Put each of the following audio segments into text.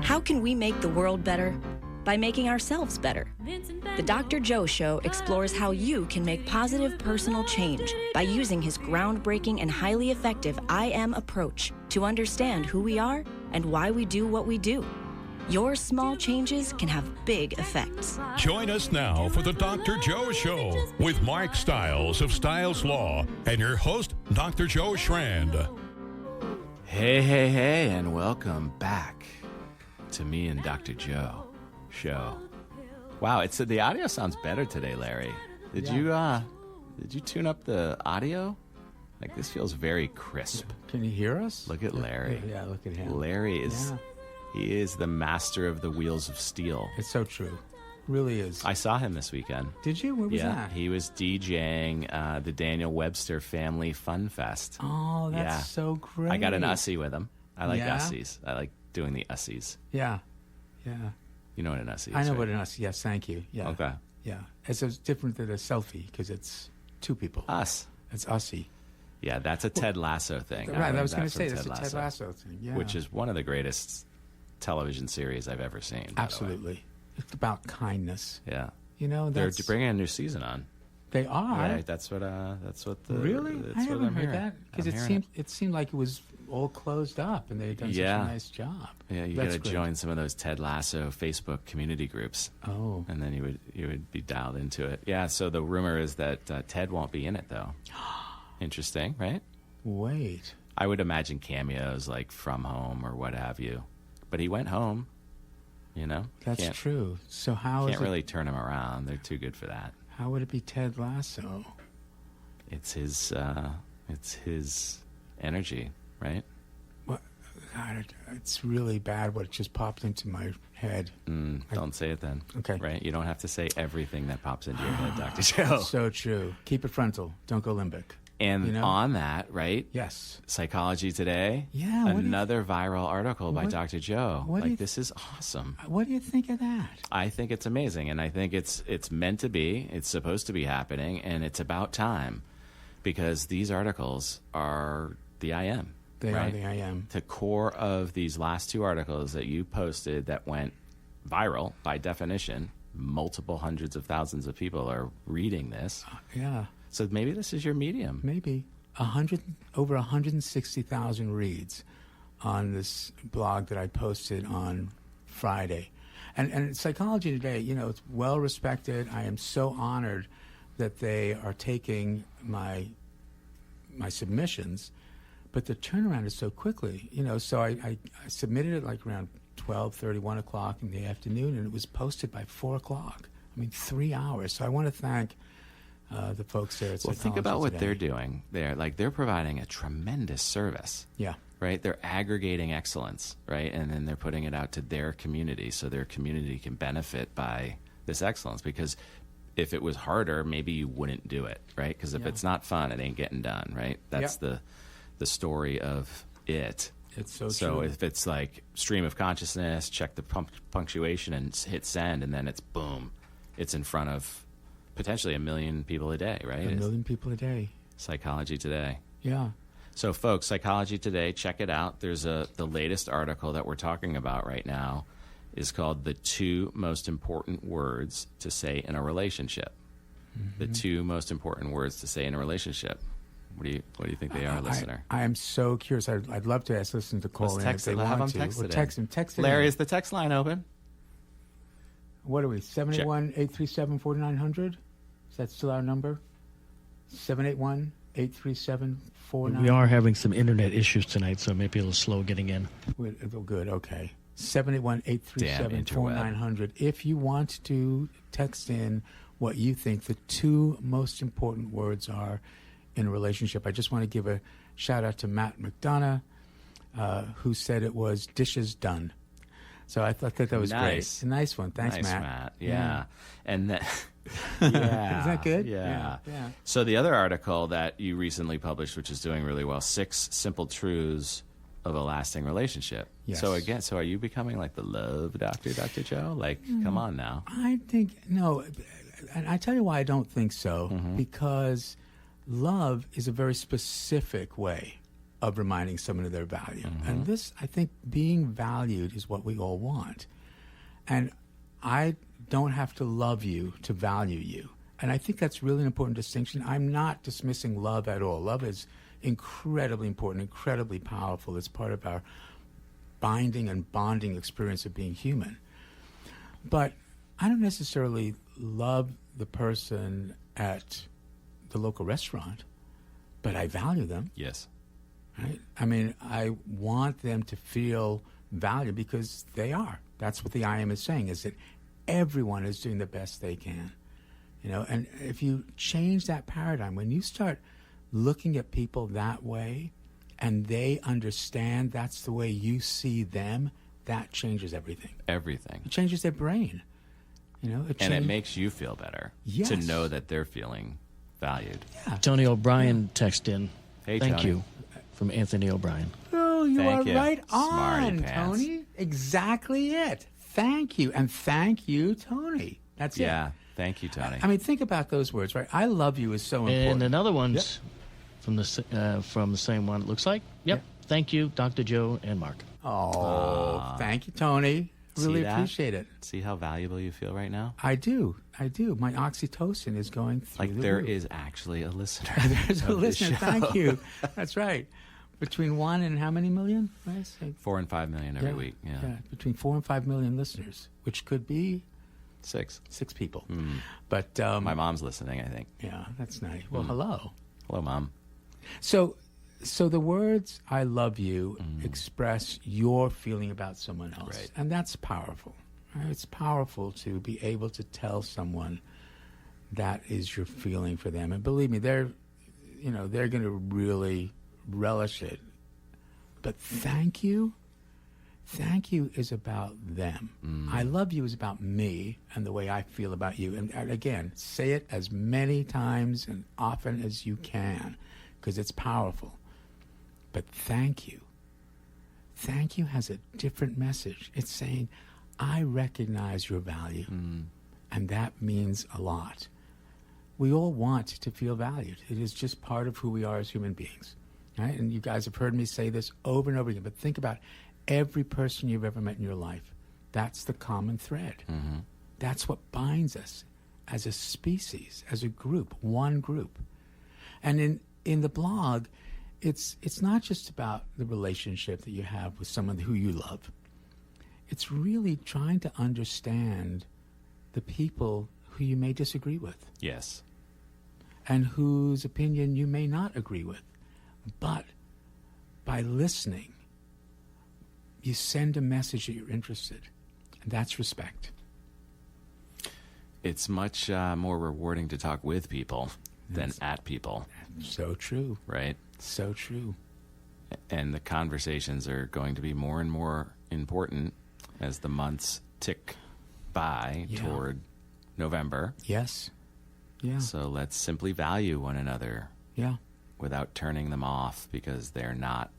How can we make the world better? By making ourselves better. The Dr. Joe Show explores how you can make positive personal change by using his groundbreaking and highly effective I Am approach to understand who we are and why we do what we do. Your small changes can have big effects. Join us now for the Dr. Joe Show with Mark Stiles of Stiles Law and your host, Dr. Joe Schrand. Hey, and welcome back to me and Dr. Joe show. Wow, the audio sounds better today, Larry. Did you tune up the audio? Like, this feels very crisp. Can you hear us? Look at Larry. Yeah, look at him. Larry he is the master of the wheels of steel. It's so true. Really is. I saw him this weekend. Did you? Where was that? Yeah, he was DJing the Daniel Webster Family Fun Fest. Oh, that's so great. I got an Ussie with him. I like Ussies. I like doing the Ussies. Yeah. You know what an Ussie is, I know right? what an Ussie. Yes, thank you. Yeah. Okay. Yeah. It's different than a selfie because it's two people. Us. It's Ussie. Yeah, that's a Ted Lasso thing. Right, I was going to say that's a Ted Lasso thing. Yeah. Which is one of the greatest television series I've ever seen. Absolutely. It's about kindness. Yeah. You know, they're bringing a new season on. They are. Right. That's what really. I haven't heard that because it seemed like it was all closed up and they'd done such a nice job. Yeah, you got to join some of those Ted Lasso Facebook community groups. Oh. And then you would be dialed into it. Yeah. So the rumor is that Ted won't be in it though. Interesting, right? Wait. I would imagine cameos like From Home or what have you. But he went home, you know? That's true. So how can't really turn him around. They're too good for that. How would it be Ted Lasso? It's his energy, right? What? God, it's really bad what just popped into my head. Don't say it then. Okay. Right? You don't have to say everything that pops into your head, Dr. Joe. So true. Keep it frontal. Don't go limbic. And on that, right? Yes. Psychology Today. Yeah. Another viral article by Dr. Joe. This is awesome. What do you think of that? I think it's amazing, and I think it's meant to be. It's supposed to be happening, and it's about time because these articles are the I Am. They are the I Am. The core of these last two articles that you posted that went viral, by definition, multiple hundreds of thousands of people are reading this. Yeah. So maybe this is your medium. Maybe. Over 160,000 reads on this blog that I posted on Friday. And Psychology Today, it's well respected. I am so honored that they are taking my submissions, but the turnaround is so quickly. So I submitted it like around 12:30, 1 o'clock in the afternoon, and it was posted by 4 o'clock. 3 hours. So I want to thank the folks there at Psychology Well, think about what Today. they're doing there. Like, they're providing a tremendous service. Yeah. Right? They're aggregating excellence, right? And then they're putting it out to their community so their community can benefit by this excellence. Because if it was harder, maybe you wouldn't do it, right? Because if it's not fun, it ain't getting done, right? That's the story of it. It's so true. So if it's like stream of consciousness, check the punctuation and hit send, and then it's boom. It's in front of potentially 1 million people a day, right? 1 million people a day. Psychology Today. Yeah. So, folks, Psychology Today, check it out. There's the latest article that we're talking about right now is called The 2 Most Important Words to Say in a Relationship. Mm-hmm. The 2 most important words to say in a relationship. What do you think they are, listener? I am so curious. I'd love to ask listeners to call in if they want to. Text them. Text it Larry, in. is the text line open? What are we, 781-837-4900? Is that still our number? 781-837-4900? We are having some internet issues tonight, so it may be a little slow getting in. Good, okay. 781-837-4900. If you want to text in what you think the 2 most important words are in a relationship. I just want to give a shout-out to Matt McDonough, who said it was dishes done. So I thought that was great. A nice one. Thanks, Matt. Yeah. And that, Is that good? Yeah. So the other article that you recently published, which is doing really well, 6 Simple Truths of a Lasting Relationship. Yes. So again, are you becoming like the love doctor, Dr. Joe? Like, come on now. I think, no. And I tell you why I don't think so. Mm-hmm. Because love is a very specific way of reminding someone of their value. And this, I think, being valued is what we all want. And I don't have to love you to value you. And I think that's really an important distinction. I'm not dismissing love at all. Love is incredibly important, incredibly powerful. It's part of our binding and bonding experience of being human. But I don't necessarily love the person at the local restaurant, but I value them. Yes. Right? I mean, I want them to feel valued because they are. That's what the I Am is saying, is that everyone is doing the best they can. You know, and if you change that paradigm, when you start looking at people that way and they understand that's the way you see them, that changes everything. Everything. It changes their brain. You know, and it makes you feel better to know that they're feeling valued. Yeah. Tony O'Brien texted in. Hey, Thank Tony. you from Anthony O'Brien. Oh, you Thank are you. right Smarty on, pants. Tony. Exactly it. Thank you. And thank you, Tony. That's it. Yeah. Thank you, Tony. I mean, think about those words, right? I love you is so important. And another one's from the same one, it looks like. Yep. Thank you, Dr. Joe and Mark. Oh, thank you, Tony. Really See that? appreciate it. See how valuable you feel right now? I do. My oxytocin is going through Like the there roof. is actually a listener. There's a of this listener. show. Thank you. That's right. Between 1 and how many million? Right? 4 and 5 million every week. Yeah. Between 4 and 5 million listeners, which could be 6 people. Mm. But My mom's listening, I think. yeah, that's nice. Well, hello. Hello, Mom. So the words "I love you" express your feeling about someone else, Right. and that's powerful. Right? It's powerful to be able to tell someone that is your feeling for them, and believe me, they're going to really relish it. But thank you is about them. I love you is about me and the way I feel about you. And again, say it as many times and often as you can, because it's powerful. But thank you has a different message. It's saying, I recognize your value, and that means a lot. We all want to feel valued. It is just part of who we are as human beings. Right? And you guys have heard me say this over and over again, but think about every person you've ever met in your life. That's the common thread. That's what binds us as a species, as a group, one group. And in the blog, it's not just about the relationship that you have with someone who you love. It's really trying to understand the people who you may disagree with. Yes. And whose opinion you may not agree with. But by listening, you send a message that you're interested. And that's respect. It's much more rewarding to talk with people than at people. So true. Right? So true. And the conversations are going to be more and more important as the months tick by toward November. Yes. Yeah. So let's simply value one another. Yeah. Without turning them off because they're not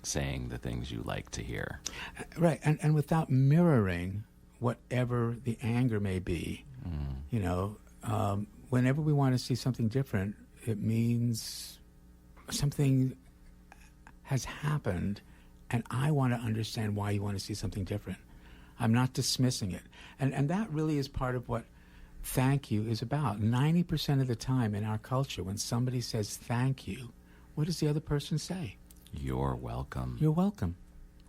saying the things you like to hear. Right. And without mirroring whatever the anger may be. You know, whenever we want to see something different, it means something has happened, and I want to understand why you want to see something different. I'm not dismissing it. And that really is part of what thank you is about. 90% of the time in our culture, when somebody says thank you, what does the other person say? You're welcome. You're welcome.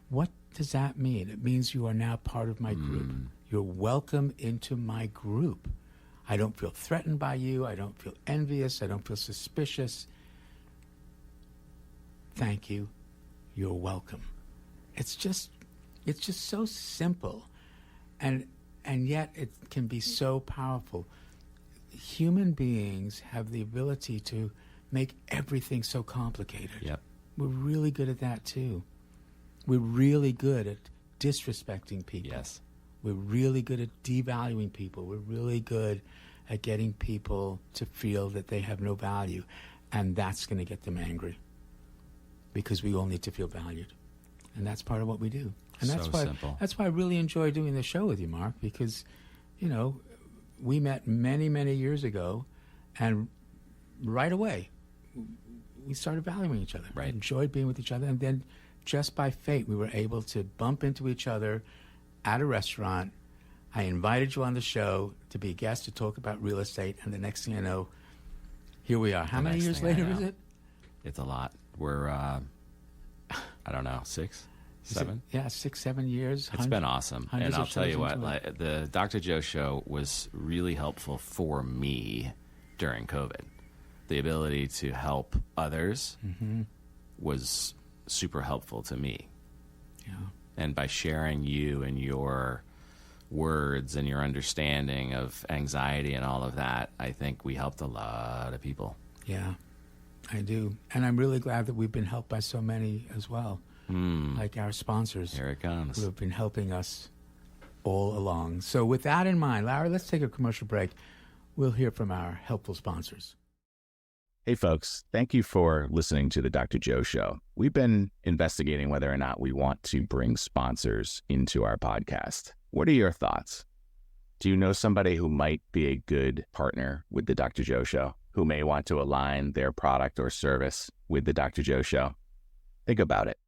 What does that mean? It means you are now part of my group. You're welcome into my group. I don't feel threatened by you. I don't feel envious. I don't feel suspicious. Thank you. You're welcome. It's just so simple. And yet it can be so powerful. Human beings have the ability to make everything so complicated. Yep. We're really good at that too. We're really good at disrespecting people. Yes. We're really good at devaluing people. We're really good at getting people to feel that they have no value. And that's going to get them angry. Because we all need to feel valued. And that's part of what we do. And that's So why simple. that's why I really enjoy doing the show with you, Mark, because, you know, we met many, many years ago, and right away we started valuing each other. Right. We enjoyed being with each other. And then just by fate, we were able to bump into each other at a restaurant. I invited you on the show to be a guest to talk about real estate. And the next thing I know, here we are. How many years later is it? It's a lot. We're, I don't know, 6, 7? Yeah, 6, 7 years. It's been awesome. And I'll tell you what, like, the Dr. Joe Show was really helpful for me during COVID. The ability to help others was super helpful to me. Yeah. And by sharing you and your words and your understanding of anxiety and all of that, I think we helped a lot of people. Yeah, I do. And I'm really glad that we've been helped by so many as well, like our sponsors. Here it comes. Who have been helping us all along. So with that in mind, Larry, let's take a commercial break. We'll hear from our helpful sponsors. Hey folks, thank you for listening to the Dr. Joe Show. We've been investigating whether or not we want to bring sponsors into our podcast. What are your thoughts? Do you know somebody who might be a good partner with the Dr. Joe Show, who may want to align their product or service with the Dr. Joe Show? Think about it.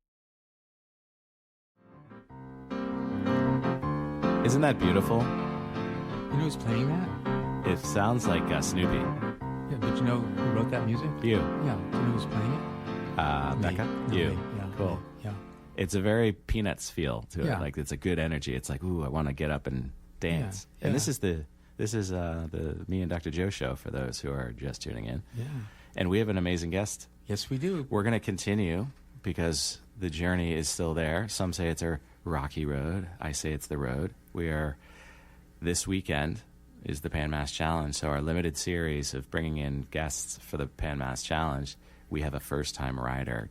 Isn't that beautiful? You know who's playing that? It sounds like Snoopy. Yeah, but you know who wrote that music? You. Yeah. Do you know who's playing it? Becca? Me. You. Me. Yeah. Cool. Me. Yeah. It's a very Peanuts feel to it. Yeah. Like, it's a good energy. It's like, ooh, I want to get up and dance. Yeah. And Yeah. this is the Me and Dr. Joe Show for those who are just tuning in. Yeah. And we have an amazing guest. Yes, we do. We're going to continue because the journey is still there. Some say it's a rocky road. I say it's the road. This weekend is the Pan Mass Challenge. So our limited series of bringing in guests for the Pan Mass Challenge, we have a first-time rider.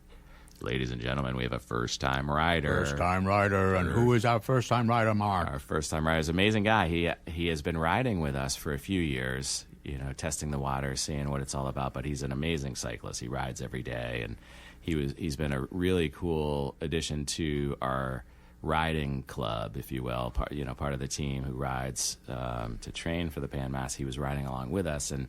Ladies and gentlemen, we have a first-time rider. First-time rider. And who is our first-time rider, Mark? Our first-time rider is an amazing guy. He has been riding with us for a few years, testing the water, seeing what it's all about. But he's an amazing cyclist. He rides every day, and he's been a really cool addition to our riding club, if you will. Part of the team who rides to train for the Pan Mass. He was riding along with us, and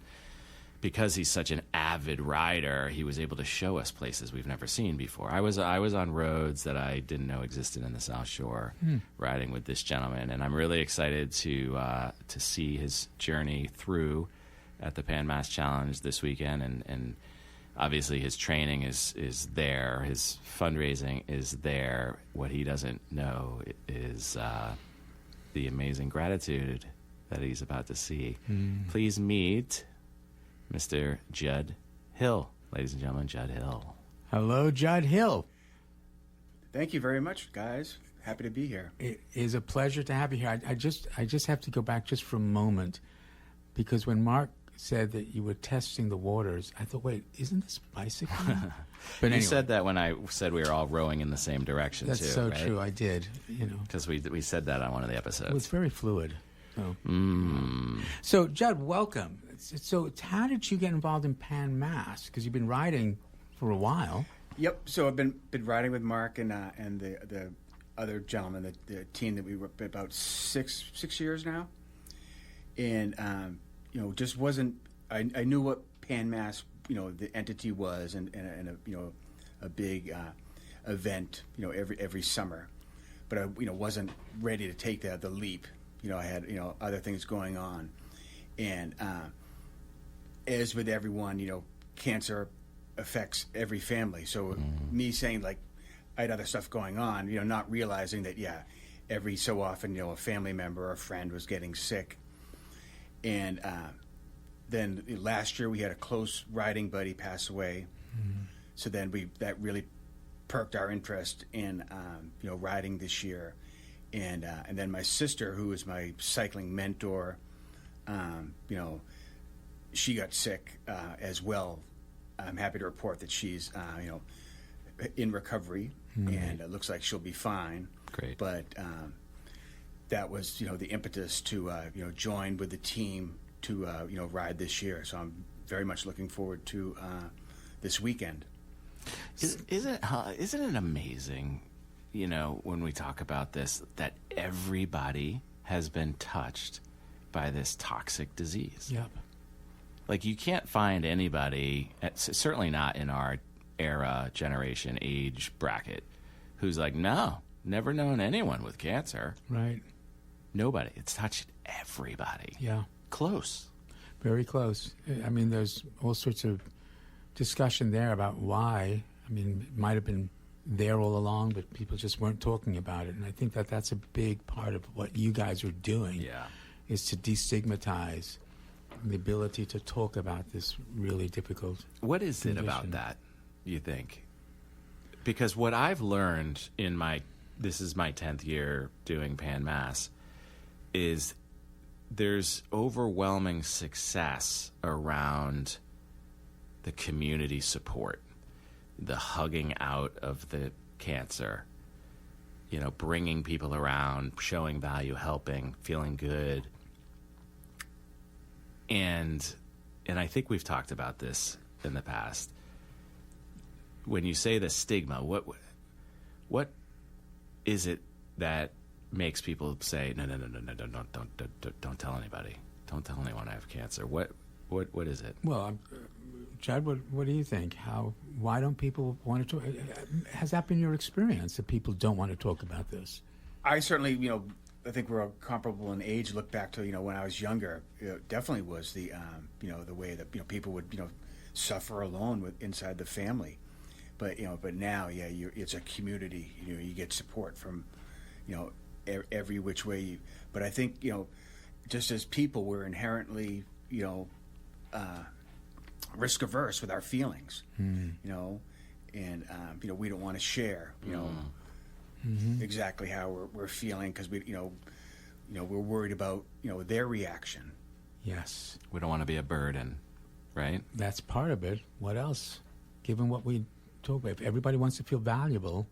because he's such an avid rider, he was able to show us places we've never seen before. I was on roads that I didn't know existed in the South Shore, riding with this gentleman, and I'm really excited to see his journey through at the Pan Mass Challenge this weekend, and obviously his training is there, his fundraising is there. What he doesn't know is the amazing gratitude that he's about to see. Please meet Mr. Judd Hill. Ladies and gentlemen, Judd Hill. Hello, Judd Hill. Thank you very much, guys. Happy to be here. It is a pleasure to have you here. I just have to go back just for a moment, because when Mark said that you were testing the waters, I thought, wait, isn't this bicycling? But anyway, You said that when I said we were all rowing in the same direction, that's too, so right? true. I did, Because we said that on one of the episodes. It was very fluid. So, Judd, welcome. So, how did you get involved in Pan Mass? Because you've been riding for a while. Yep. So I've been riding with Mark and the other gentleman, the team that we were about six years now, and just wasn't. I knew what Pan Mass, the entity was, and a big event, every summer, but I wasn't ready to take the leap. I had other things going on, and as with everyone, cancer affects every family. So me saying, like, I had other stuff going on, not realizing that every so often a family member or a friend was getting sick, and then last year we had a close riding buddy pass away. So then that really perked our interest in riding this year. And then my sister, who is my cycling mentor, she got sick as well. I'm happy to report that she's in recovery, and it looks like she'll be fine. Great. But that was the impetus to join with the team to ride this year. So I'm very much looking forward to this weekend. Isn't it amazing? When we talk about this, that everybody has been touched by this toxic disease. Yep. Like, you can't find anybody, certainly not in our era, generation, age bracket, who's like, no, never known anyone with cancer. Right. Nobody. It's touched everybody. Yeah. Close. Very close. I mean, there's all sorts of discussion there about why. I mean, it might have been there all along, but people just weren't talking about it. And I think that that's a big part of what you guys are doing. Yeah. Is to destigmatize the ability to talk about this really difficult What is condition. it about that, you think? Because what I've learned in this is my 10th year doing Pan Mass, is there's overwhelming success around the community support, the hugging out of the cancer, bringing people around, showing value, helping, feeling good. And I think we've talked about this in the past. When you say the stigma, what is it that makes people say, no, don't tell anybody, don't tell anyone I have cancer? What is it? Well, Chad, what do you think? Why don't people want to talk? Has that been your experience, that people don't want to talk about this? I certainly, I think we're comparable in age. Look back to, when I was younger, definitely was the, the way that, people would, suffer alone inside the family. But, but now, it's a community. You get support from, every which way. But I think, just as people, we're inherently, risk averse with our feelings, and we don't want to share, exactly how we're feeling, because we're worried about their reaction. Yes, We don't want to be a burden, right? that's part of it. What else? Given what we talk about, if everybody wants to feel valuable,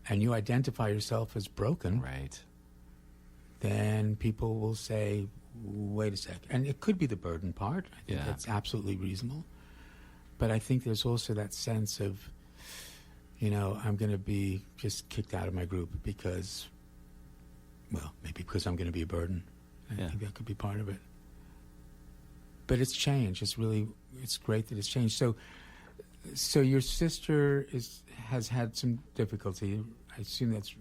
and you identify yourself as broken, Right. then people will say, wait a sec. And it could be the burden part. I think Yeah. that's absolutely reasonable. But I think there's also that sense of, I'm going to be just kicked out of my group because, maybe because I'm going to be a burden. I think that could be part of it. But it's changed. It's great that it's changed. So your sister has had some difficulty. I assume that's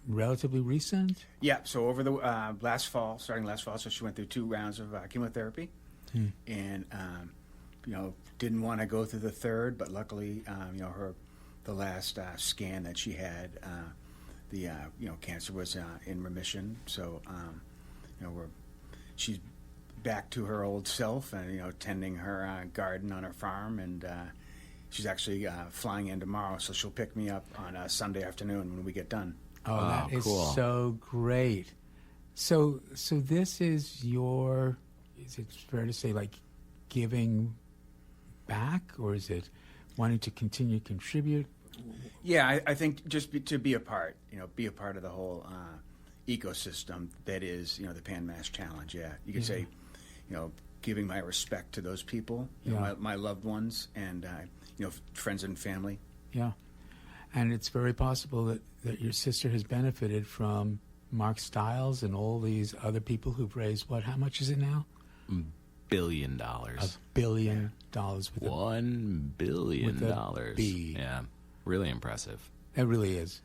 relatively recent? Yeah, so over the starting last fall, so she went through 2 rounds of chemotherapy, and didn't want to go through the third, but luckily, the last scan that she had, the cancer was in remission. So, she's back to her old self, and tending her garden on her farm, and she's actually flying in tomorrow, so she'll pick me up on Sunday afternoon when we get done. Oh, that is cool. so great. So this is is it fair to say, like, giving back, or is it wanting to continue to contribute? Yeah, I think just to be a part, be a part of the whole ecosystem that is, the Pan Mass Challenge. Yeah, you could say, giving my respect to those people, my loved ones, and friends and family. Yeah. And it's very possible that your sister has benefited from Mark Stiles and all these other people who've raised, how much is it now? $1 billion. $1 billion. With $1 billion. with a B. Yeah, really impressive. It really is.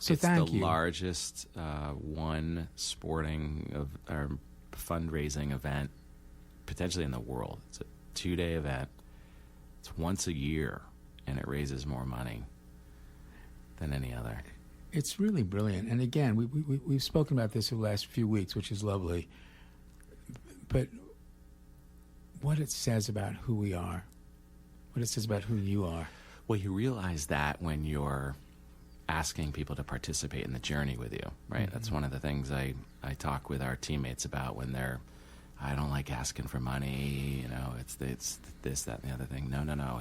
So It's thank the you. largest one sporting or fundraising event potentially in the world. It's a 2-day event. It's once a year, and it raises more money than any other. It's really brilliant. And again, we've spoken about this over the last few weeks, which is lovely. But what it says about who we are, what it says about who you are. Well, you realize that when you're asking people to participate in the journey with you, right? Mm-hmm. That's one of the things I talk with our teammates about when I don't like asking for money, it's this, that, and the other thing. No.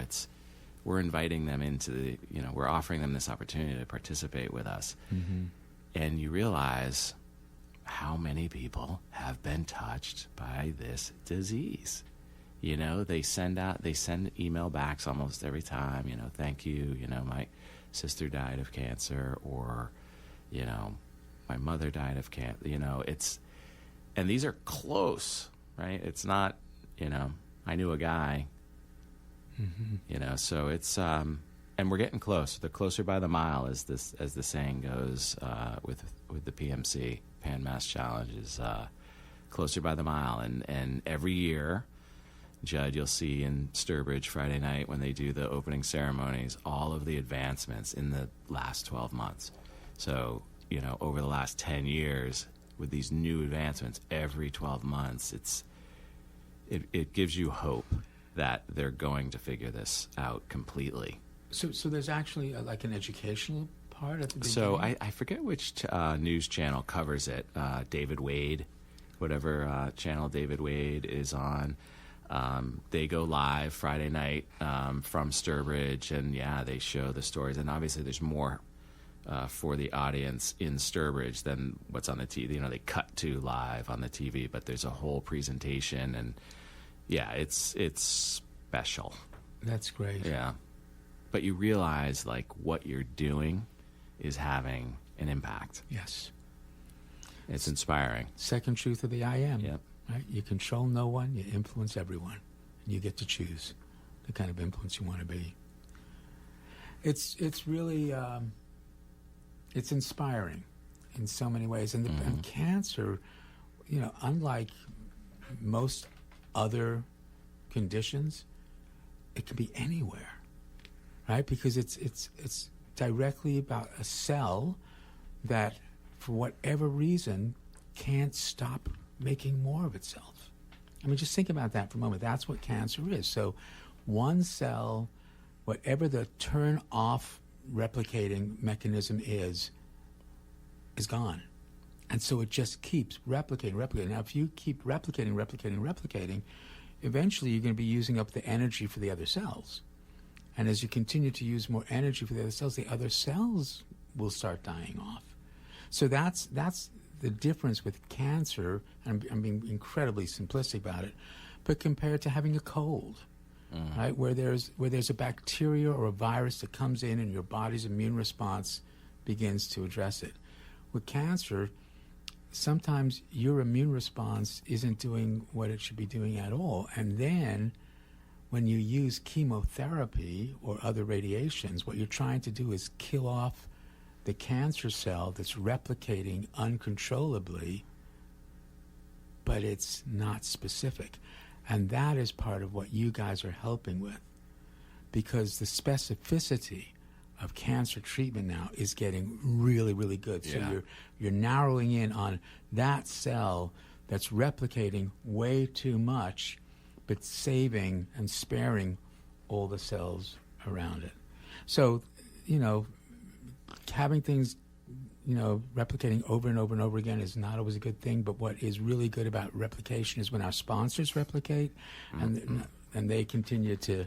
We're inviting them into we're offering them this opportunity to participate with us. Mm-hmm. And you realize how many people have been touched by this disease. They send email backs almost every time, thank you, my sister died of cancer, or, my mother died of cancer, and these are close, right? It's not I knew a guy, so it's, and we're getting close. The closer by the mile, as the saying goes, with the PMC, Pan Mass Challenge, is closer by the mile. And every year, Judd, you'll see in Sturbridge Friday night when they do the opening ceremonies, all of the advancements in the last 12 months. So, over the last 10 years, with these new advancements every 12 months, it gives you hope that they're going to figure this out completely. So there's actually like an educational part at the beginning? So I forget which news channel covers it. David Wade, whatever channel David Wade is on. They go live Friday night from Sturbridge, and they show the stories. And obviously there's more for the audience in Sturbridge than what's on the TV. They cut to live on the TV, but there's a whole presentation, and it's special. That's great. Yeah. But you realize, like, what you're doing is having an impact. Yes. It's inspiring. Second truth of the I Am. Yep. Right? You control no one, you influence everyone. And you get to choose the kind of influence you want to be. It's really, it's inspiring in so many ways. And, and cancer, unlike most other conditions, it can be anywhere. Right, because it's directly about a cell that, for whatever reason, can't stop making more of itself. I mean, just think about that for a moment. That's what cancer is. So, one cell, whatever the turn-off replicating mechanism is gone, and so it just keeps replicating. Now, if you keep replicating, eventually you're going to be using up the energy for the other cells. And as you continue to use more energy for the other cells will start dying off. So that's the difference with cancer. I'm being incredibly simplistic about it, but compared to having a cold, right, where there's a bacteria or a virus that comes in and your body's immune response begins to address it. With cancer, sometimes your immune response isn't doing what it should be doing at all, and then when you use chemotherapy or other radiations, what you're trying to do is kill off the cancer cell that's replicating uncontrollably, but it's not specific. And that is part of what you guys are helping with, because the specificity of cancer treatment now is getting really, really good. So you're narrowing in on that cell that's replicating way too much, but saving and sparing all the cells around it. So, having things, replicating over and over and over again is not always a good thing, but what is really good about replication is when our sponsors replicate, and they continue to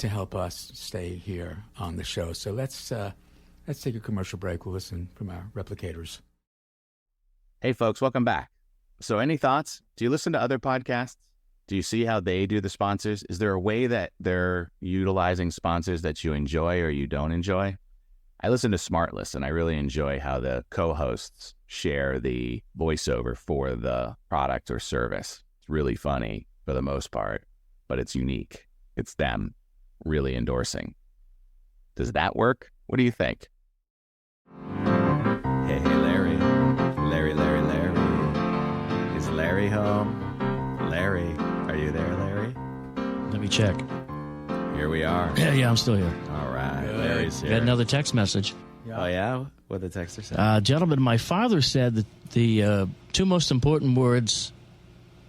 help us stay here on the show. So let's take a commercial break. We'll listen from our replicators. Hey, folks, welcome back. So any thoughts? Do you listen to other podcasts? Do you see how they do the sponsors? Is there a way that they're utilizing sponsors that you enjoy or you don't enjoy? I listen to SmartList, and I really enjoy how the co-hosts share the voiceover for the product or service. It's really funny for the most part, but it's unique. It's them really endorsing. Does that work? What do you think? Hey, Larry. Larry. Is Larry home? Larry, are you there, Larry? Let me check. Here we are. Yeah, I'm still here. All right, Larry's here. Got another text message. Oh, yeah? What did the texter say? Gentlemen, my father said that the two most important words.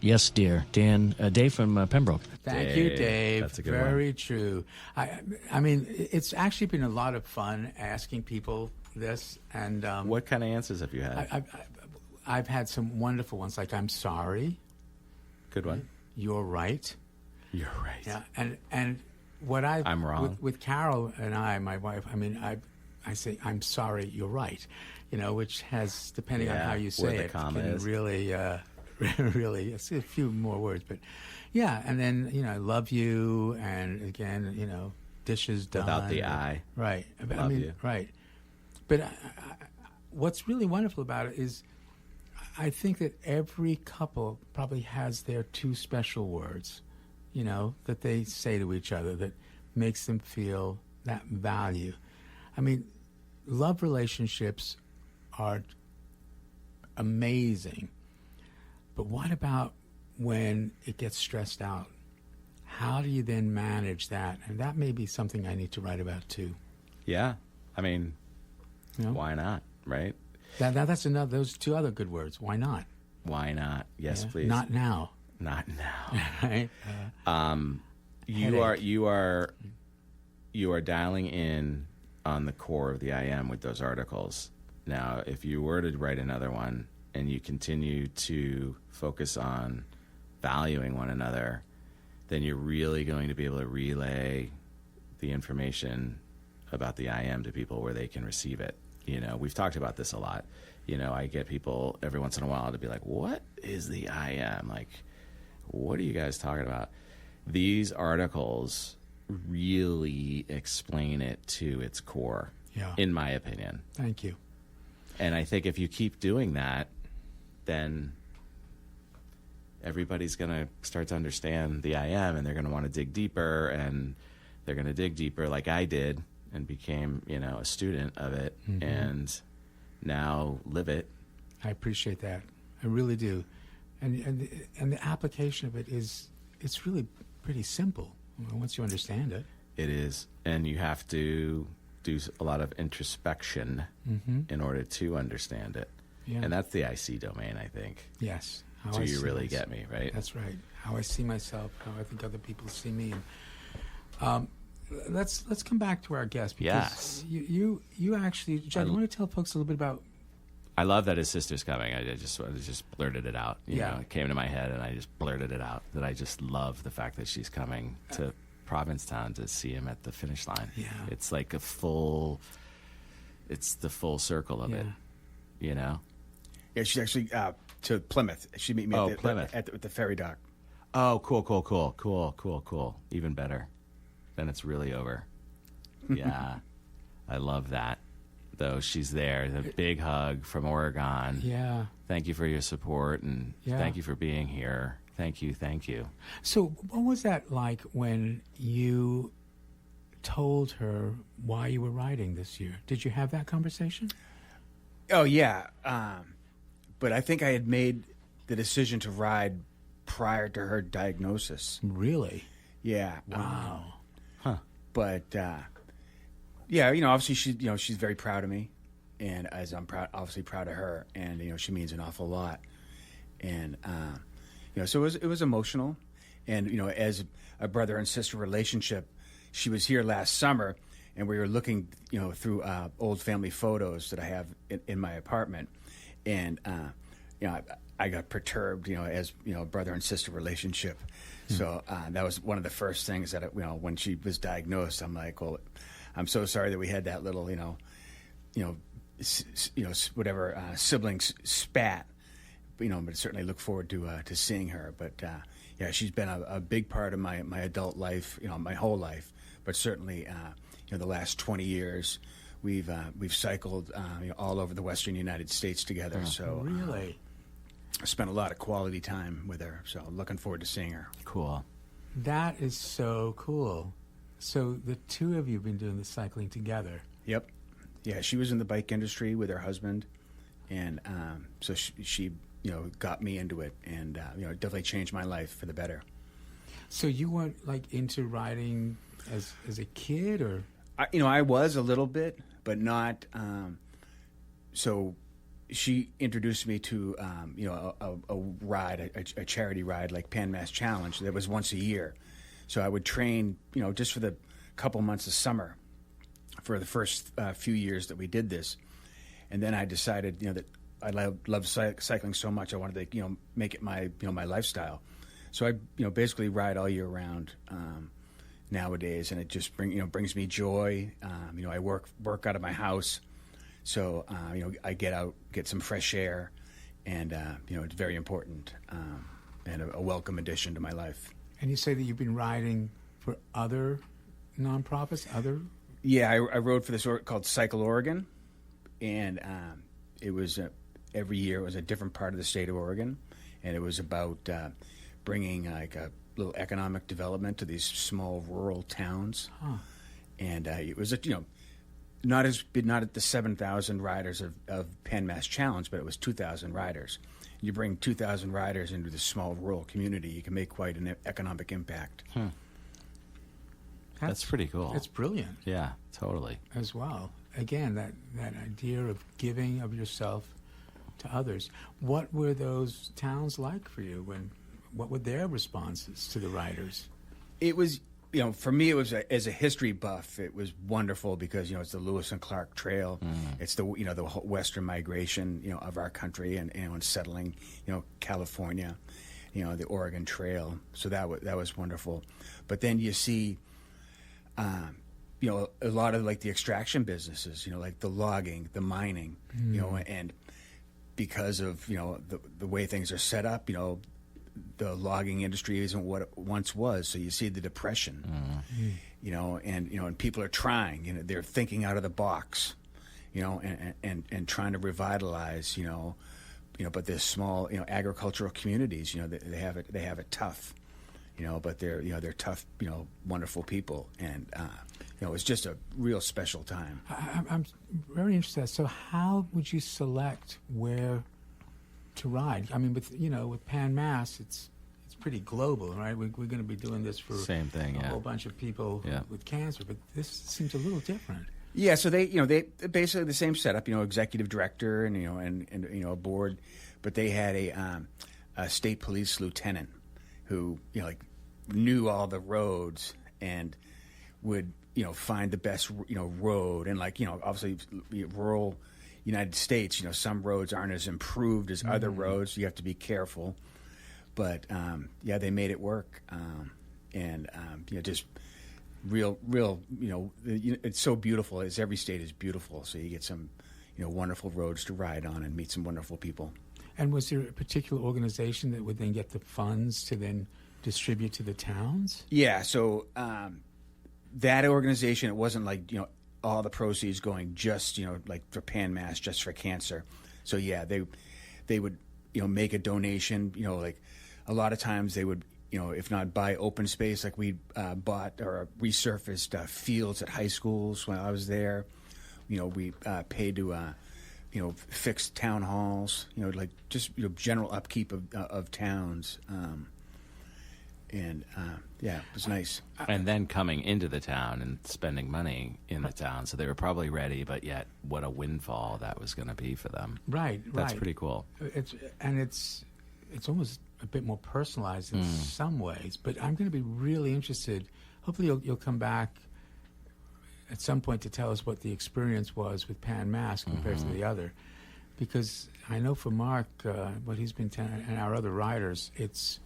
Yes, dear. Dave from Pembroke. Thank you, Dave. That's a good Very one. true. I mean, it's actually been a lot of fun asking people this. And What kind of answers have you had? I've had some wonderful ones, like I'm sorry. Good one. You're right. You're right. Yeah, and what I'm wrong. with Carol and my wife. I mean, I say I'm sorry. You're right. Which has, depending on how you where say the it, comma can is. really, really, it's a few more words, but yeah. And then I love you, and again, dishes done Without the I. Right. Love you. Right. But what's really wonderful about it is I think that every couple probably has their two special words, that they say to each other that makes them feel that value. I mean, love relationships are amazing, but what about when it gets stressed out? How do you then manage that? And that may be something I need to write about too. Yeah. I mean, why not, right? That's another. Those two other good words. Why not? Why not? Yes, please. Not now. Not now. Right? You are dialing in on the core of the I am with those articles. Now, if you were to write another one and you continue to focus on valuing one another, then you're really going to be able to relay the information about the I am to people where they can receive it. We've talked about this a lot. I get people every once in a while to be like, what is the I am? Like, what are you guys talking about? These articles really explain it to its core, in my opinion. Thank you. And I think if you keep doing that, then everybody's going to start to understand the I am, and they're going to want to dig deeper, and they're going to dig deeper like I did and became, a student of it, and now live it. I appreciate that. I really do. And the application of it it's really pretty simple once you understand it. It is. And you have to do a lot of introspection in order to understand it. Yeah. And that's the IC domain, I think. Yes. Do you really get me, right? That's right. How I see myself, how I think other people see me. Let's come back to our guest, because you actually, Judd, you want to tell folks a little bit about... I love that his sister's coming. I just blurted it out. You know, it came to my head, and I just blurted it out, that I just love the fact that she's coming to Provincetown to see him at the finish line. Yeah. It's like it's the full circle of it, Yeah, she's actually to Plymouth. She meet me at the ferry dock. Oh, cool. Even better. Then it's really over. Yeah. I love that. Though she's there. The big hug from Oregon. Yeah. Thank you for your support, and thank you for being here. Thank you. So what was that like when you told her why you were writing this year? Did you have that conversation? Oh, yeah. But I think I had made the decision to ride prior to her diagnosis. Really? Yeah. Wow. But obviously she's very proud of me, and as I'm obviously proud of her, and she means an awful lot, and so it was emotional, and as a brother and sister relationship, she was here last summer, and we were looking through old family photos that I have in my apartment, and I got perturbed as a brother and sister relationship. So that was one of the first things that when she was diagnosed, I'm like, well, I'm so sorry that we had that little siblings spat, but certainly look forward to seeing her. But she's been a big part of my adult life, my whole life. But certainly the last 20 years, we've cycled all over the Western United States together. So really. I spent a lot of quality time with her, so looking forward to seeing her. Cool. That is so cool. So the two of you have been doing the cycling together. Yep. Yeah, she was in the bike industry with her husband, and so she got me into it, and it definitely changed my life for the better. So you weren't into riding as a kid, or? I was a little bit, but not. So she introduced me to a ride, a charity ride like Pan Mass Challenge that was once a year. So I would train, just for the couple months of summer for the first few years that we did this. And then I decided, that I love cycling so much, I wanted to, make it my, my lifestyle. So I, basically ride all year round nowadays, and it just brings me joy. I work out of my house. So, I get out, get some fresh air, and, it's very important and a welcome addition to my life. And you say that you've been riding for other nonprofits, Yeah, I rode for this called Cycle Oregon, and it was every year it was a different part of the state of Oregon, and it was about bringing like a little economic development to these small rural towns. And it was not at the 7,000 riders of Pan Mass Challenge, but it was 2,000 riders. You bring 2,000 riders into this small rural community, you can make quite an economic impact. That's pretty cool. That's brilliant. Yeah, totally. As well. Again, that idea of giving of yourself to others. What were those towns like for you? What were their responses to the riders? It was, for me, it was as a history buff, it was wonderful because, it's the Lewis and Clark Trail. It's the western migration, of our country and settling, California, the Oregon Trail. So that was wonderful. But then you see, a lot of like the extraction businesses, like the logging, the mining, and because of, the way things are set up, the logging industry isn't what it once was. So you see the depression, and people are trying, they're thinking out of the box, and trying to revitalize, but there's small, agricultural communities, they have it tough, but they're tough, wonderful people. And, it's just a real special time. I'm very interested. So how would you select where to ride? I mean, with Pan Mass, it's pretty global, right? We're going to be doing this for same thing, a whole bunch of people with cancer, but this seems a little different. Yeah, so they basically the same setup, executive director and a board, but they had a state police lieutenant who knew all the roads and would find the best road, and obviously rural United States, some roads aren't as improved as other roads. You have to be careful, but they made it work, and just real. It's so beautiful. Every state is beautiful, so you get some wonderful roads to ride on and meet some wonderful people. And was there a particular organization that would then get the funds to then distribute to the towns? Yeah, so that organization, it wasn't like all the proceeds going just like for Pan Mass, just for cancer. So yeah, they would make a donation. Like a lot of times they would if not buy open space, like we bought or resurfaced fields at high schools when I was there. We paid to fix town halls. Like just general upkeep of towns. And it was nice. And then coming into the town and spending money in the town, so they were probably ready. But yet, what a windfall that was going to be for them. Right, That's pretty cool. It's almost a bit more personalized in some ways. But I'm going to be really interested. Hopefully, you'll come back at some point to tell us what the experience was with Pan Mass compared to the other, because I know for Mark, what he's been telling, and our other riders, it's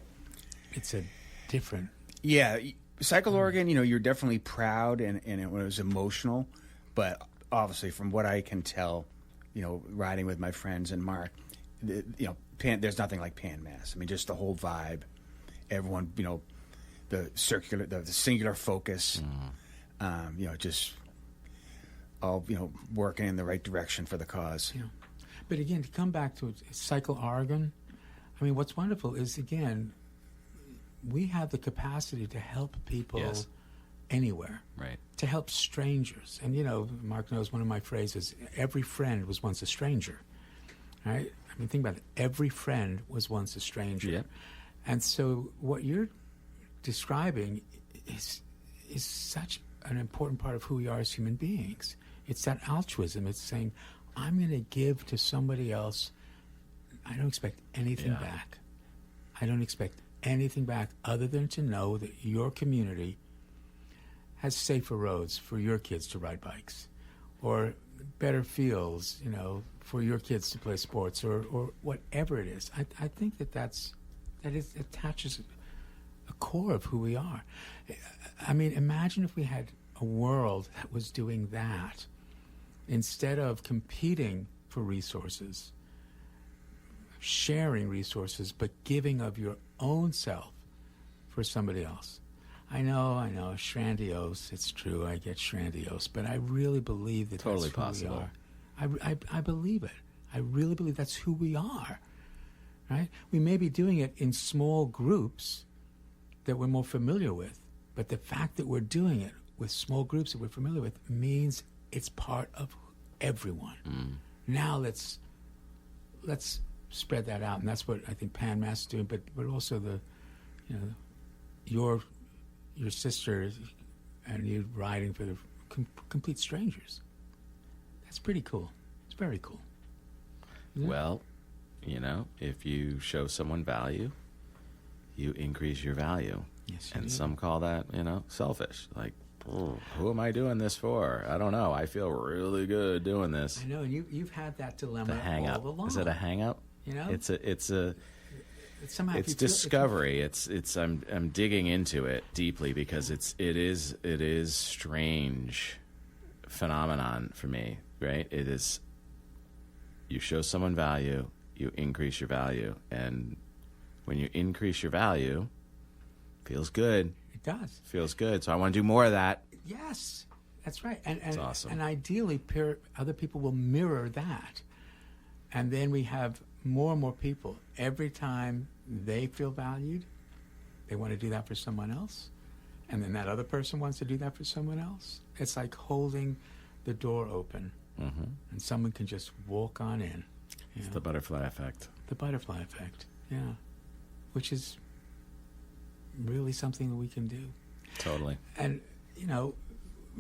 a different. Yeah, Cycle Oregon, you're definitely proud and it was emotional, but obviously from what I can tell, riding with my friends and Mark, there's nothing like Pan Mass. I mean, just the whole vibe, everyone, the singular focus, just all, working in the right direction for the cause. Yeah. But again, to come back to Cycle Oregon, I mean, what's wonderful is, again, we have the capacity to help people anywhere, right? To help strangers. And, Mark knows one of my phrases, every friend was once a stranger, right? I mean, think about it. Every friend was once a stranger. Yep. And so what you're describing is such an important part of who we are as human beings. It's that altruism. It's saying, I'm going to give to somebody else. I don't expect anything back. I don't expect anything back other than to know that your community has safer roads for your kids to ride bikes, or better fields, for your kids to play sports, or whatever it is. I think that attaches a core of who we are. I mean, imagine if we had a world that was doing that instead of competing for resources, sharing resources, but giving of your own self for somebody else. I know, grandiose. It's true, I get grandiose, but I really believe that totally that's who possible. we are. I believe it. I really believe that's who we are, right? We may be doing it in small groups that we're more familiar with, but the fact that we're doing it with small groups that we're familiar with means it's part of everyone. Now let's spread that out, and that's what I think Pan Mass is doing. But also your sister and you riding for the complete strangers. That's pretty cool. It's very cool. Well, if you show someone value, you increase your value. Yes, and do. some call that, selfish. Like, who am I doing this for? I don't know. I feel really good doing this. I know, and you've had that dilemma The hang up. all along. Is it a hang up? It's discovery. I'm digging into it deeply because it is strange phenomenon for me, right? It is, you show someone value, you increase your value, and when you increase your value, feels good. It does. Feels good. So I want to do more of that. Yes, that's right. And That's awesome. And ideally, other people will mirror that, and then we have more and more people. Every time they feel valued, they want to do that for someone else, and then that other person wants to do that for someone else. It's like holding the door open, and someone can just walk on in. It's the butterfly effect. The butterfly effect, yeah, which is really something that we can do. Totally. And,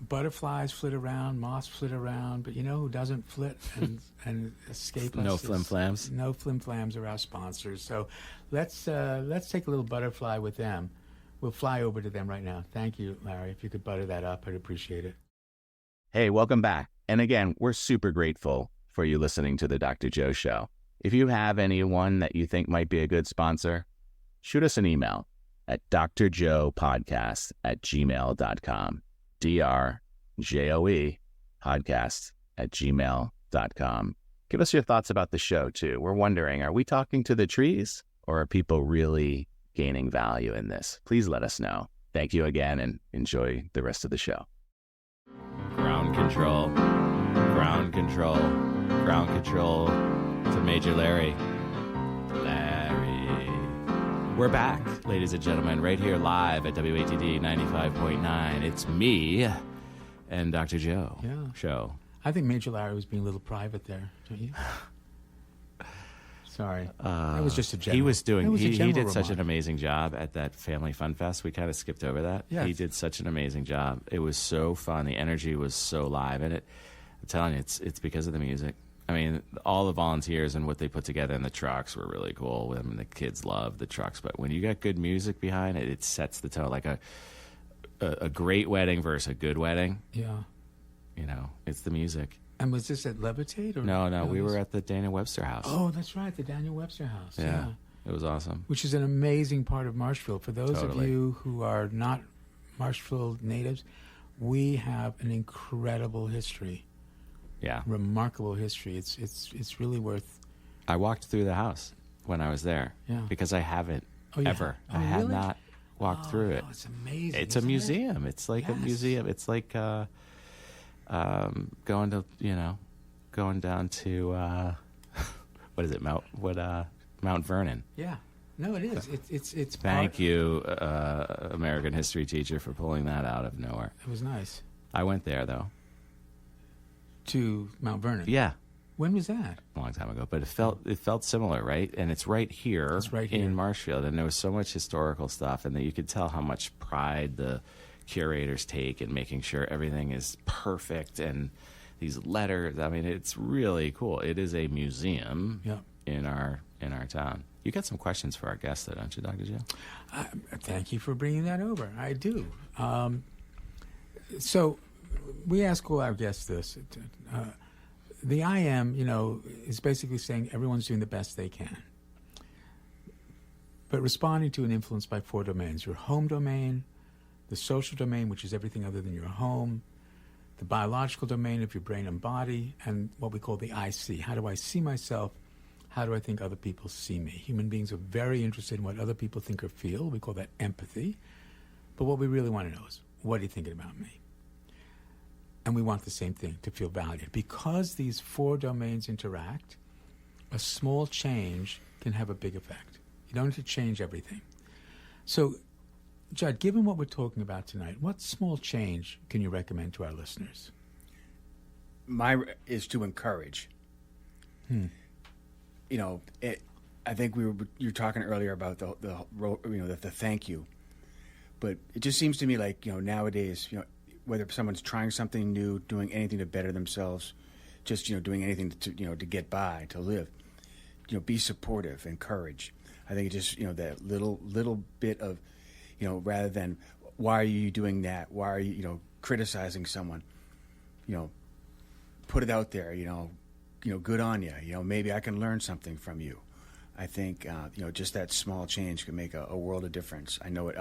butterflies flit around, moths flit around, but who doesn't flit and escape us? No flim-flams? No flim-flams are our sponsors. So let's take a little butterfly with them. We'll fly over to them right now. Thank you, Larry. If you could butter that up, I'd appreciate it. Hey, welcome back. And again, we're super grateful for you listening to the Dr. Joe Show. If you have anyone that you think might be a good sponsor, shoot us an email at drjoepodcast@gmail.com. DRJOE podcast@gmail.com. Give us your thoughts about the show, too. We're wondering, are we talking to the trees or are people really gaining value in this? Please let us know. Thank you again and enjoy the rest of the show. Ground control. Ground control. Ground control to Major Larry. We're back, ladies and gentlemen, right here live at WATD 95.9. It's me and Dr. Joe show. I think Major Larry was being a little private there, don't you? Sorry. That was just a general. He was doing, he did such an remark. amazing job at that Family Fun Fest. We kind of skipped over that. Yes. He did such an amazing job. It was so fun. The energy was so live in it. I'm telling you, it's because of the music. I mean, all the volunteers and what they put together in the trucks were really cool. I mean, the kids loved the trucks, but when you got good music behind it, it sets the tone. Like a great wedding versus a good wedding. Yeah. It's the music. And was this at Levitate? Or No, we were at the Daniel Webster House. Oh, that's right, the Daniel Webster House. Yeah. It was awesome. Which is an amazing part of Marshfield. For those of you who are not Marshfield natives, we have an incredible history. Yeah. Remarkable history. It's really worth. I walked through the house when I was there. Yeah. Because I haven't ever. Oh, I have really? not walked through it. Oh, it's amazing. It's a isn't museum. It's like a museum. It's like going down to what is it? Mount Vernon. Yeah. No, it is. It's. Thank you, American history teacher, for pulling that out of nowhere. It was nice. I went there though. To Mount Vernon. Yeah. When was that? A long time ago, but it felt similar, right? And it's right here, in Marshfield, and there was so much historical stuff, and that you could tell how much pride the curators take in making sure everything is perfect, and these letters. I mean, it's really cool. It is a museum in our town. You got some questions for our guests, though, don't you, Dr. Joe? Thank you for bringing that over. I do. So we ask all our guests this. The I am, is basically saying everyone's doing the best they can. But responding to an influence by 4 domains: your home domain, the social domain, which is everything other than your home, the biological domain of your brain and body, and what we call the I see. How do I see myself? How do I think other people see me? Human beings are very interested in what other people think or feel. We call that empathy. But what we really want to know is, what are you thinking about me? And we want the same thing, to feel valued. Because these 4 domains interact, a small change can have a big effect. You don't have to change everything. So, Judd, given what we're talking about tonight, what small change can you recommend to our listeners? Is to encourage. You know, I think you were talking earlier about the thank you, but it just seems to me like, you know, nowadays, you know, whether someone's trying something new, doing anything to better themselves, just, you know, doing anything to get by, to live, you know, be supportive, encourage. I think it just, you know, that little bit of, you know, rather than why are you doing that? Why are you, you know, criticizing someone? You know, put it out there. You know, good on you. You know, maybe I can learn something from you. I think you know, just that small change can make a world of difference. I know it.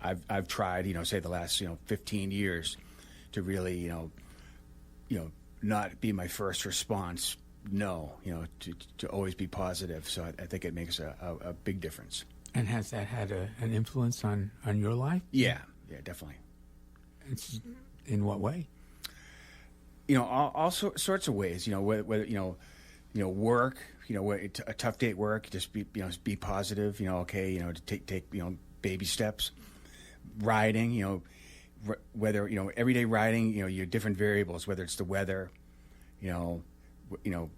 I've tried, you know, say the last, you know, 15 years to really, you know, not be my first response. No, you know, to always be positive. So I think it makes a big difference. And has that had an influence on your life? Yeah, definitely. It's, in what way? You know, all sorts of ways. You know, whether you know, work. You know, a tough day at work. Just be positive. You know, okay. You know, to take you know, baby steps. Riding. You know, whether, you know, everyday riding. You know, your different variables. Whether it's the weather. You know,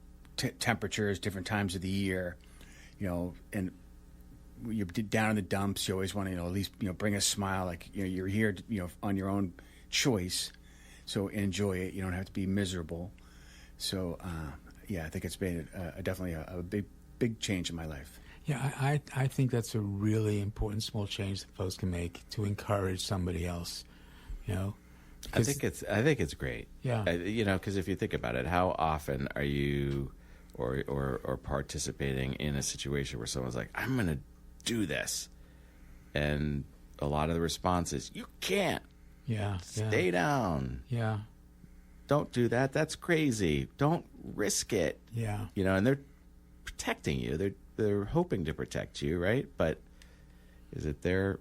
temperatures, different times of the year. You know, and you're down in the dumps. You always want to, you know, at least, you know, bring a smile. Like, you know, you're here, you know, on your own choice. So enjoy it. You don't have to be miserable. So, yeah, I think it's been definitely a big change in my life. Yeah, I think that's a really important small change that folks can make to encourage somebody else. You know, I think it's great. Yeah, you know, because if you think about it, how often are you or participating in a situation where someone's like, "I'm going to do this," and a lot of the response is, "You can't." Yeah. Stay down. Yeah. Don't do that. That's crazy. Don't risk it. Yeah. You know, and they're protecting you. They're hoping to protect you, right? But is it their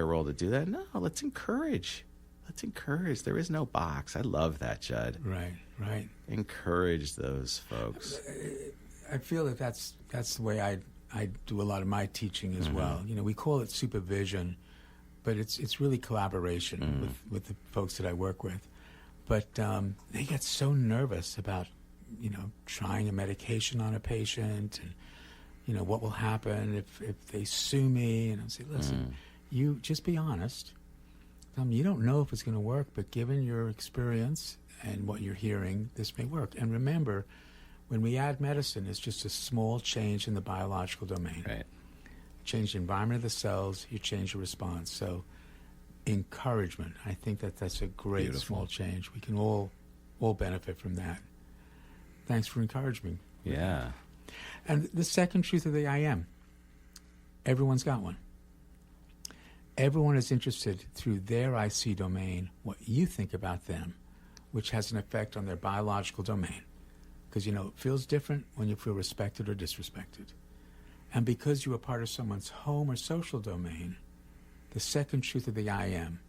role to do that? No, let's encourage. Let's encourage. There is no box. I love that, Judd. Right. Encourage those folks. I feel that that's the way I do a lot of my teaching as well. You know, we call it supervision, but it's really collaboration with the folks that I work with. But they get so nervous about, you know, trying a medication on a patient, and, you know, what will happen if they sue me. And I'll say, listen, you just be honest. You don't know if it's going to work, but given your experience and what you're hearing, this may work. And remember, when we add medicine, it's just a small change in the biological domain. Right. Change the environment of the cells, you change the response. So encouragement, I think that's a great Beautiful. small change. We can all benefit from that. Thanks for encouraging me. Yeah. And the second truth of the I am, everyone's got one. Everyone is interested through their IC domain what you think about them, which has an effect on their biological domain. Because, you know, it feels different when you feel respected or disrespected. And because you are part of someone's home or social domain, the second truth of the I am,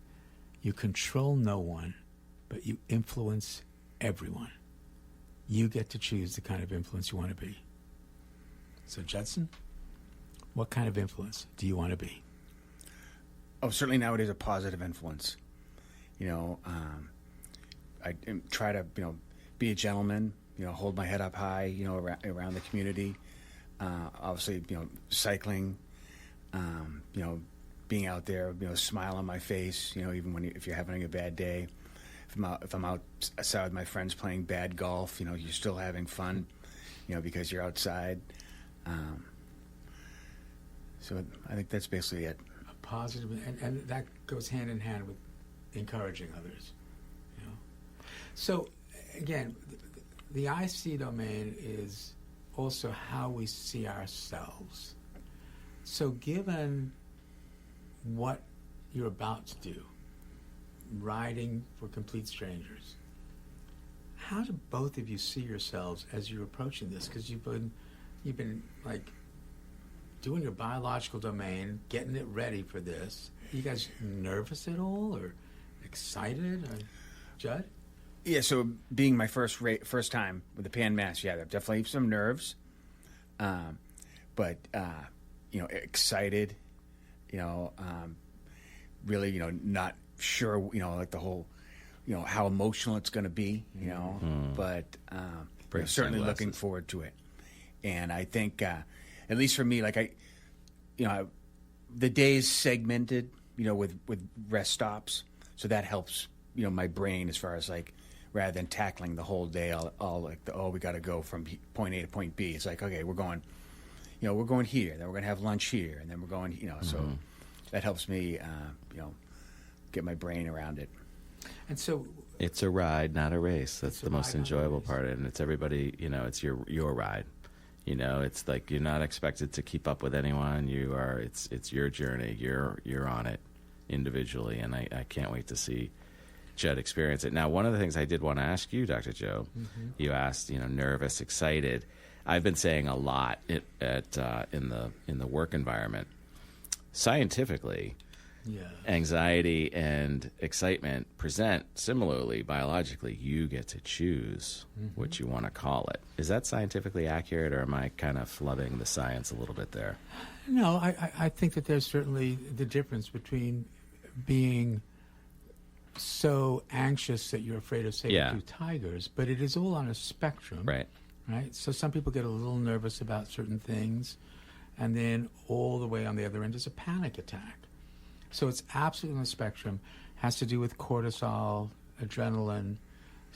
you control no one, but you influence everyone. You get to choose the kind of influence you want to be. So, Judson, what kind of influence do you want to be? Oh, certainly nowadays a positive influence. You know, I try to, you know, be a gentleman, you know, hold my head up high, you know, around the community. Obviously, you know, cycling, you know, being out there, you know, smile on my face, you know, even if you're having a bad day. If I'm outside with my friends playing bad golf, you know, you're still having fun, you know, because you're outside. So I think that's basically it. A positive, and that goes hand in hand with encouraging others. You know? So, again, the IC domain is also how we see ourselves. So given what you're about to do, riding for complete strangers, how do both of you see yourselves as you're approaching this? Because you've been like doing your biological domain, getting it ready for this. Are you guys nervous at all, or excited? Judd? Yeah, so being my first time with the Pan Mass, yeah, there are definitely some nerves. but excited, really, not sure, like the whole, how emotional it's going to be, but certainly looking forward to it. And I think, at least for me, like the day's segmented, with rest stops, so that helps, my brain as far as like, rather than tackling the whole day, all like we got to go from point A to point B. It's like, okay, we're going here, then we're going to have lunch here, and then we're going, so that helps me, get my brain around it. And so it's a ride, not a race. That's the most enjoyable part, and it's everybody. It's your ride. It's like you're not expected to keep up with anyone. You are. It's your journey. You're on it individually, and I can't wait to see Judd experience it. Now, one of the things I did want to ask you, Dr. Joe, you asked, nervous, excited. I've been saying a lot in the work environment. Scientifically, anxiety and excitement present similarly biologically. You get to choose what you want to call it. Is that scientifically accurate, or am I kind of flooding the science a little bit there? No, I think that there's certainly the difference between being so anxious that you're afraid of saber-tooth tigers, but it is all on a spectrum. Right. So some people get a little nervous about certain things, and then all the way on the other end is a panic attack. So it's absolutely on the spectrum. Has to do with cortisol, adrenaline,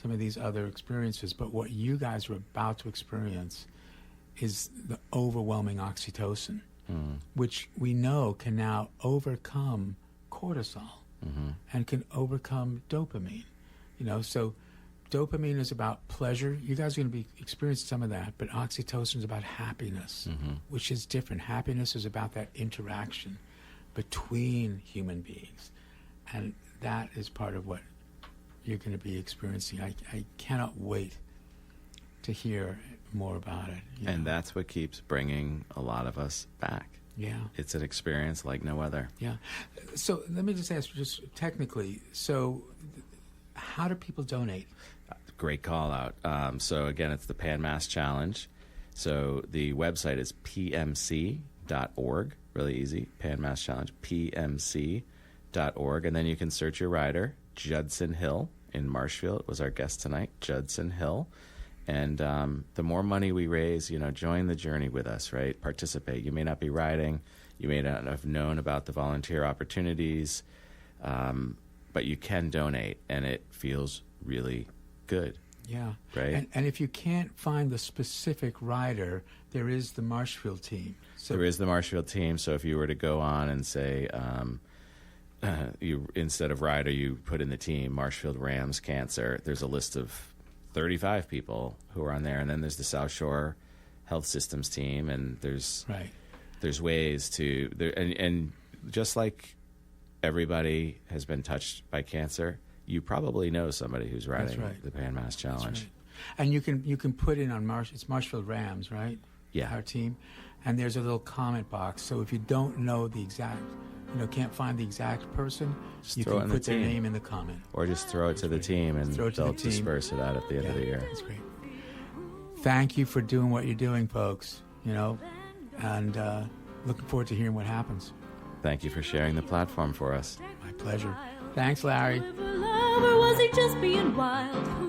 some of these other experiences. But what you guys are about to experience is the overwhelming oxytocin, which we know can now overcome cortisol and can overcome dopamine. So dopamine is about pleasure. You guys are going to be experiencing some of that, but oxytocin is about happiness, which is different. Happiness is about that interaction between human beings, and that is part of what you're going to be experiencing. I cannot wait to hear more about it. And that's what keeps bringing a lot of us back. Yeah. It's an experience like no other. Yeah. So let me just ask, just technically, so how do people donate? Great call out. So again, it's the Pan Mass Challenge. So the website is pmc.org. Really easy. Pan Mass Challenge, pmc.org. And then you can search your rider. Judson Hill in Marshfield was our guest tonight. Judson Hill. And the more money we raise, join the journey with us, right? Participate. You may not be riding. You may not have known about the volunteer opportunities, but you can donate, and it feels really good. Yeah. Right? And if you can't find the specific rider, there is the Marshfield team. So there is the Marshfield team. So if you were to go on and say, you instead of rider, you put in the team, Marshfield Rams Cancer, there's a list of 35 people who are on there, and then there's the South Shore Health Systems team, and there's ways to and just like everybody has been touched by cancer, you probably know somebody who's riding the Pan Mass Challenge. Right. And you can put in on it's Marshfield Rams, right? Yeah, our team, and there's a little comment box. So if you don't know the exact, can't find the exact person, just you can put their name in the comment, or just throw it to the team, and they'll disperse it out at the end of the year. That's great. Thank you for doing what you're doing, folks. And looking forward to hearing what happens. Thank you for sharing the platform for us. My pleasure. Thanks, Larry. Or was he just being wild?